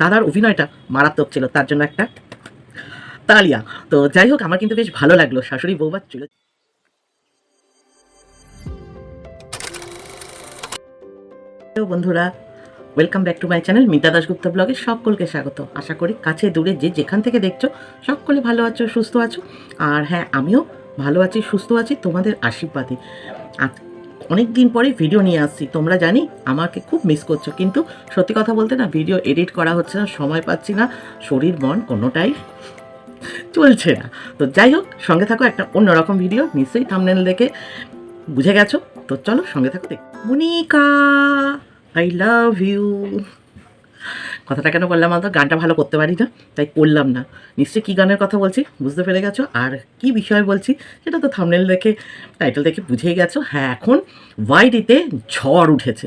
দাদার অভিনয়টা মারাত্মক ছিল, তার জন্য একটা তালিয়া। তো যাই হোক, আমার কিন্তু বেশ ভালো লাগলো শাশুড়ি বৌমা ছিল। বন্ধুরা, welcome back to my channel Mita Dasgupta ব্লগে সকলকে স্বাগত। আশা করি কাছে দূরে যে যেখান থেকে দেখছো সকলে ভালো আছো, সুস্থ আছো। আর হ্যাঁ, আমিও ভালো আছি, সুস্থ আছি তোমাদের আশীর্বাদে। আর অনেক দিন পরে ভিডিও নিয়ে আসছি, তোমরা জানি আমাকে খুব মিস করছো, কিন্তু সত্যি কথা বলতে না, ভিডিও এডিট করা হচ্ছে না, সময় পাচ্ছি না, শরীর মন কোনোটাই চলছে না। তো যাই হোক, সঙ্গে থাকো, একটা অন্যরকম ভিডিও নিশ্চয়ই থাম্বনেল দেখে বুঝে গেছো। তো চলো সঙ্গে থাকো। দেখ, মনিকা আই লাভ ইউ কথাটা কেন বললাম, তো গানটা ভালো করতে পারি না, তাই করলাম না। নিশ্চয়ই কী গানের কথা বলছি বুঝতে পেরে গেছো, আর কি বিষয় বলছি সেটা তো থাম্বনেল দেখে, টাইটেল দেখে বুঝেই গেছো। হ্যাঁ, এখন ওয়াইটিতে ঝড় উঠেছে।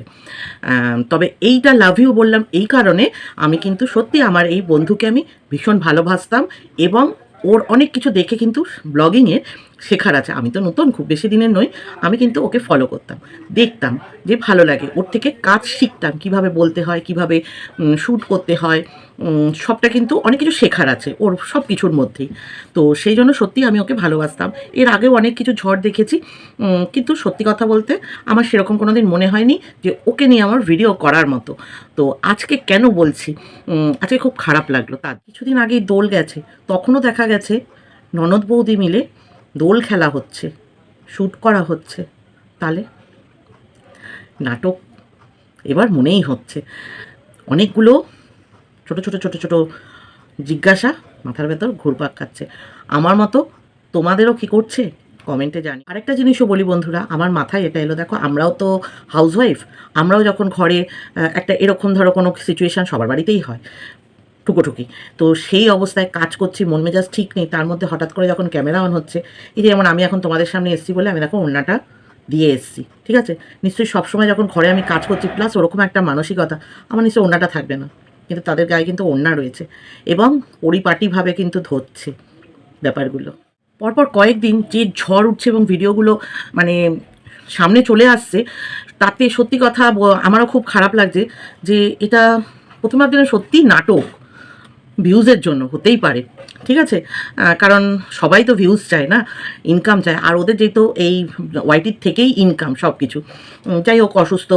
তবে এইটা লাভ ইউ বললাম এই কারণে, আমি কিন্তু সত্যি আমার এই বন্ধুকে আমি ভীষণ ভালোবাসতাম, এবং ওর অনেক কিছু দেখে কিন্তু ব্লগিংয়ে শেখার আছে। আমি তো নতুন, খুব বেশি দিনের নই, আমি কিন্তু ওকে ফলো করতাম, দেখতাম যে ভালো লাগে, ওর থেকে কাজ শিখতাম, কিভাবে বলতে হয়, কিভাবে শ্যুট করতে হয়, সবটা কিন্তু অনেক কিছু শেখার আছে ওর সব কিছুর মধ্যেই। তো সেই জন্য সত্যি আমি ওকে ভালোবাসতাম। এর আগেও অনেক কিছু ঝড় দেখেছি, কিন্তু সত্যি কথা বলতে আমার সেরকম কোনো দিন মনে হয়নি যে ওকে নিয়ে আমার ভিডিও করার মতো। তো আজকে কেন বলছি, আজকে খুব খারাপ লাগলো। তার কিছুদিন আগেই দোল গেছে, তখনও দেখা গেছে ননদ বৌদি মিলে দোল খেলা হচ্ছে, শ্যুট করা হচ্ছে। তাহলে নাটক এবার মনেই হচ্ছে। অনেকগুলো ছোট ছোট ছোট ছোট জিজ্ঞাসা মাথার ভেতর ঘুরপাক খাচ্ছে। আমার মতো তোমাদেরও কি করছে কমেন্টে জানি। আরেকটা জিনিসও বলি বন্ধুরা, আমার মাথায় এটা এলো, দেখো আমরাও তো হাউসওয়াইফ, আমরাও যখন ঘরে একটা এরকম ধরো কোনো সিচুয়েশান সবার বাড়িতেই হয়, টুকোটুকি, তো সেই অবস্থায় কাজ করছি, মন মেজাজ ঠিক নেই, তার মধ্যে হঠাৎ করে যখন ক্যামেরা অন হচ্ছে, এই যে যেমন আমি এখন তোমাদের সামনে এসেছি বলে আমি দেখো ওড়নাটা দিয়ে এসেছি, ঠিক আছে। নিশ্চয়ই সবসময় যখন ঘরে আমি কাজ করছি, প্লাস ওরকম একটা মানসিকতা, আমার নিশ্চয়ই ওড়নাটা থাকবে না, কিন্তু তাদের গায়ে কিন্তু ওড়না রয়েছে, এবং পরিপাটিভাবে কিন্তু ধরছে ব্যাপারগুলো। পরপর কয়েকদিন যে ঝড় উঠছে এবং ভিডিওগুলো মানে সামনে চলে আসছে, তাতে সত্যি কথা আমারও খুব খারাপ লাগছে যে এটা প্রথম দিনে সত্যিই নাটক, ভিউজের জন্য হতেই পারে, ঠিক আছে, কারণ সবাই তো ভিউজ চায় না, ইনকাম চায়, আর ওদের যেহেতু এই ওয়াইটির থেকেই ইনকাম সব কিছু। যাই হোক, অসুস্থ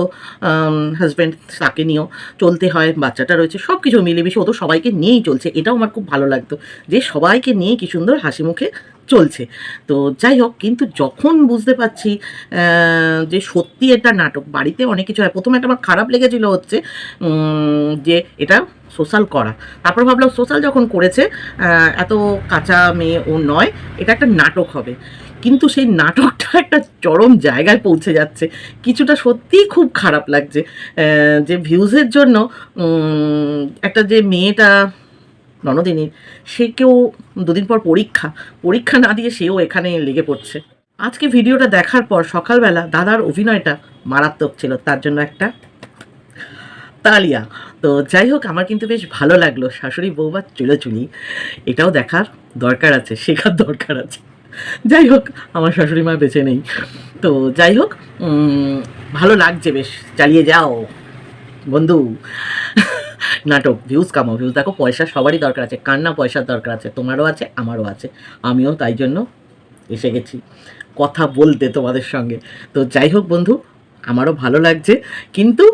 হাজব্যান্ড, তাকে নিয়েও চলতে হয়, বাচ্চাটা রয়েছে, সব কিছু মিলেমিশে ও তো সবাইকে নিয়েই চলছে। এটাও আমার খুব ভালো লাগতো যে সবাইকে নিয়ে কি সুন্দর হাসি মুখে চলছে। তো যাই হোক, কিন্তু যখন বুঝতে পারছি যে সত্যি এটা নাটক, বাড়িতে অনেক কিছু হয়, প্রথমে একটা আমার খারাপ লেগেছিল হচ্ছে যে এটা সোশ্যাল করা, তারপর ভাবলাম সোশ্যাল যখন করেছে, এত কাঁচা মেয়ে ও নয়, এটা একটা নাটক হবে, কিন্তু সেই নাটকটা একটা চরম জায়গায় পৌঁছে যাচ্ছে। কিছুটা সত্যিই খুব খারাপ লাগছে যে ভিউজের জন্য একটা যে মেয়েটা ননদিনী, সে কেউ দুদিন পর পরীক্ষা না দিয়ে সেও এখানে লেগে পড়ছে। আজকে ভিডিওটা দেখার পর সকালবেলা দাদার অভিনয়টা মারাত্মক ছিল, তার জন্য একটা তালিয়া। তো যাই হোক, আমার কিন্তু বেশ ভালো লাগলো শাশুড়ি বৌমা চুলোচুলি, এটাও দেখার দরকার আছে, শেখার দরকার আছে। যাই হোক, আমার শাশুড়ি মা বেঁচে নেই, তো যাই হোক, ভালো লাগছে, বেশ চালিয়ে যাও বন্ধু। নাটক, ভিউজ কামাও, ভিউজ দেখো, পয়সা সবারই দরকার আছে, কার না পয়সার দরকার আছে, তোমারও আছে, আমারও আছে, আমিও তাই জন্য এসে গেছি কথা বলতে তোমাদের সঙ্গে। তো যাই হোক বন্ধু, আমারও ভালো লাগছে, কিন্তু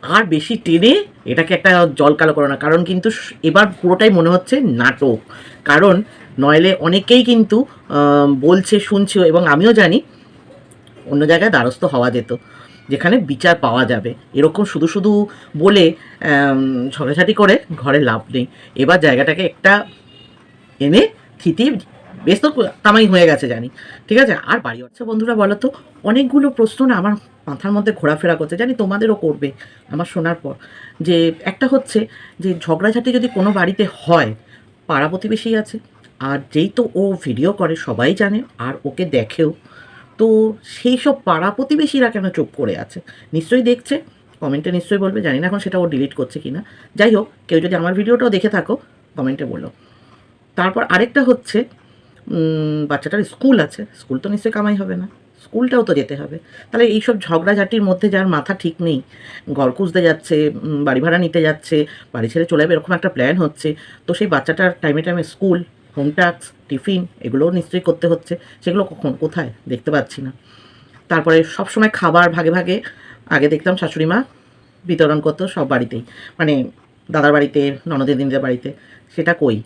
আর বেশি টেনে এটাকে একটা জল কালো করো না, কারণ কিন্তু এবার পুরোটাই মনে হচ্ছে নাটক। কারণ নইলে অনেকেই কিন্তু বলছে, শুনছেও, এবং আমিও জানি অন্য জায়গায় দ্বারস্থ হওয়া যেত, যেখানে বিচার পাওয়া যাবে। এরকম শুধু শুধু বলে ঝগড়াঝাটি করে ঘরে লাভ নেই। এবার জায়গাটাকে একটা এনে থিতি, বেশ তো কামাই হয়ে গেছে জানি, ঠিক আছে। আর বাড়ি হচ্ছে বন্ধুরা, বলো তো, অনেকগুলো প্রশ্ন না আমার মাথার মধ্যে ঘোরাফেরা করছে, জানি তোমাদেরও করবে আমার শোনার পর। যে একটা হচ্ছে যে ঝগড়াঝাটি যদি কোনো বাড়িতে হয়, পাড়া প্রতিবেশী আছে, আর যেই তো ও ভিডিও করে সবাই জানে, আর ওকে দেখেও, তো সেই সব পাড়া প্রতিবেশীরা কেন চুপ করে আছে? নিশ্চয়ই দেখছে, কমেন্টে নিশ্চয়ই বলবে, জানি না এখন সেটা ও ডিলিট করছে কিনা। যাই হোক, কেউ যদি আমার ভিডিওটাও দেখে থাকো কমেন্টে বলো। তারপর আরেকটা হচ্ছে, বাচ্চাটার স্কুল আছে, স্কুল তো নিশ্চয়ই কামাই হবে না, স্কুলটাও তো যেতে হবে। তাহলে এইসব ঝগড়াঝাটির মধ্যে যার মাথা ঠিক নেই, ঘর খুঁজতে যাচ্ছে, বাড়ি ভাড়া নিতে যাচ্ছে, বাড়ি ছেড়ে চলে যাবে এরকম একটা প্ল্যান হচ্ছে, তো সেই বাচ্চাটার টাইমে টাইমে স্কুল, হোম টাস্ক, টিফিন এগুলোও নিশ্চয়ই করতে হচ্ছে। সেগুলো কখন কোথায় দেখতে পাচ্ছি না। তারপরে সবসময় খাবার ভাগে ভাগে আগে দেখতাম শাশুড়ি মা বিতরণ করতো সব বাড়িতেই, মানে দাদার বাড়িতে, ননদের দিনদের বাড়িতে, সেটা কই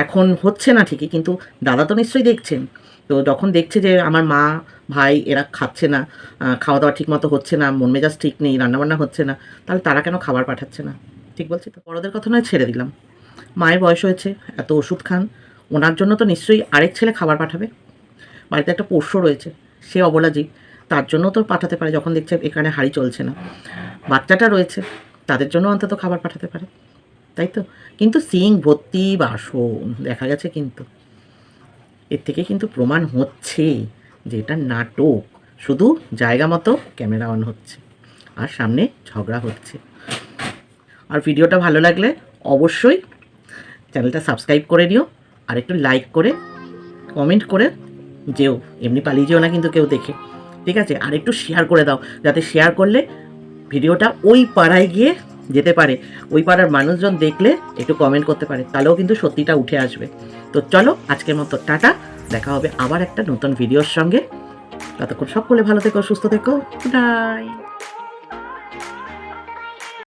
এখন হচ্ছে না ঠিকই, কিন্তু দাদা তো নিশ্চয়ই দেখছেন। তো যখন দেখছে যে আমার মা ভাই এরা খাচ্ছে না, খাওয়া দাওয়া ঠিক মতো হচ্ছে না, মন মেজাজ ঠিক নেই, রান্নাবান্না হচ্ছে না, তাহলে তারা কেন খাবার পাঠাচ্ছে না? ঠিক বলছি তো? বড়দের কথা নয় ছেড়ে দিলাম, মায়ের বয়স হয়েছে, এত ওষুধ খান, ওনার জন্য তো নিশ্চয়ই আরেক ছেলে খাবার পাঠাবে। বাড়িতে একটা পোষ্য রয়েছে, সে অবলা জীব, তার জন্য তো পাঠাতে পারে যখন দেখছে এখানে হাঁড়ি চলছে না। বাচ্চাটা রয়েছে, তাদের জন্য অন্তত খাবার পাঠাতে পারে, তাই তো? কিন্তু সিং ভর্তি বাসন দেখা গেছে, কিন্তু এর থেকে কিন্তু প্রমাণ হচ্ছে যে এটা নাটক, শুধু জায়গা মতো ক্যামেরা অন হচ্ছে আর সামনে ঝগড়া হচ্ছে। আর ভিডিওটা ভালো লাগলে অবশ্যই চ্যানেলটা সাবস্ক্রাইব করে নিও, আর একটু লাইক করে কমেন্ট করে যেও, এমনি পালিয়ে যেও না কিন্তু কেউ দেখে, ঠিক আছে? আর একটু শেয়ার করে দাও, যাতে শেয়ার করলে ভিডিওটা ওই পাড়ায় গিয়ে যেতে পারে, ওই পাড়ার মানুষজন দেখলে একটু কমেন্ট করতে পারে, তাহলেও কিন্তু সত্যিটা উঠে আসবে। তো চলো আজকের মতো টাটা, দেখা হবে আবার একটা নতুন ভিডিওর সঙ্গে। ততক্ষণ সকলে ভালো থেকো, সুস্থ থেকো, বাই।